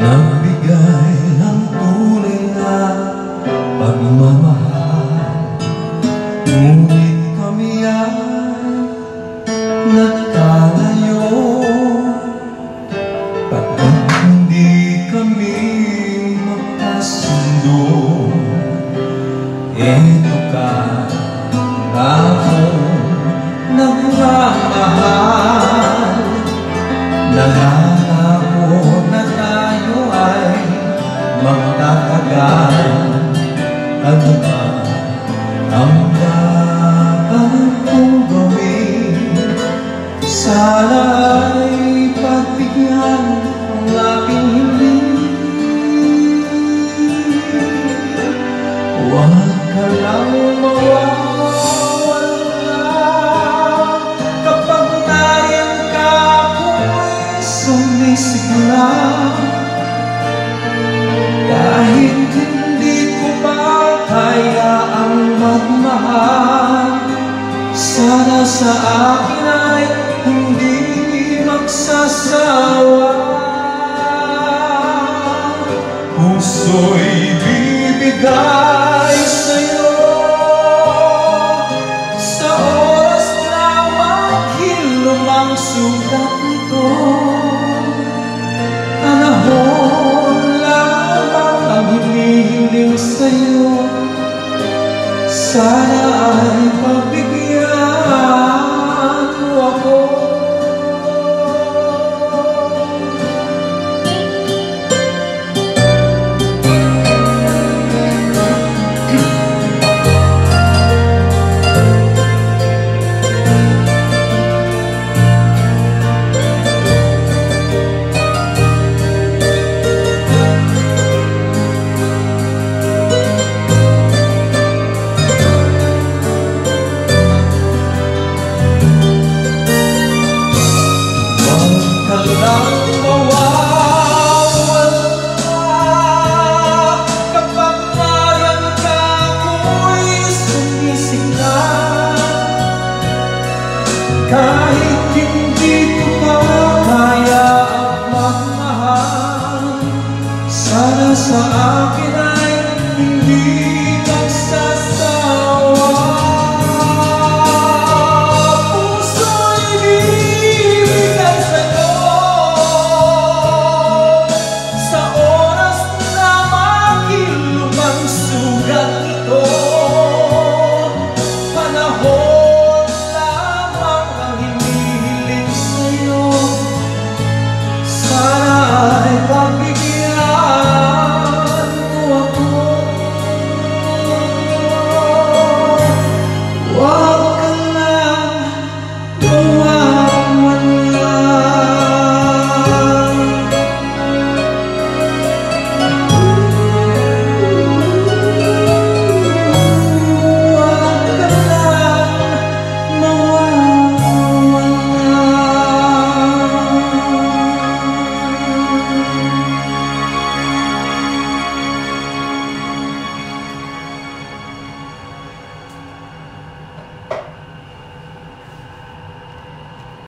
nagbigay ng tunay na pagmamahal. Ngunit kami ay nagkalayo pagkat hindi kami magkasundo. Ito ka na akong nagmamahal, nangangako na tayo ay magtatagal. Ano ba ang dapat kong gawin? Sana ay pagbigyan ang aking hiling. Huwag ka lang mawawala kapag nariyan ka ako'y sumisigla. Kahit hindi ko pa kaya ang magmahal, sana sa akin ay hindi magsasawa. Puso'y bibigay sa'yo sa oras na maghilom ang sugat nito. Panahon lamang ang hinihiling sa'yo, sana ay pagbigyan mo ako. Kahit hindi ko pa kaya ang magmahal, sana sa akin ay hindi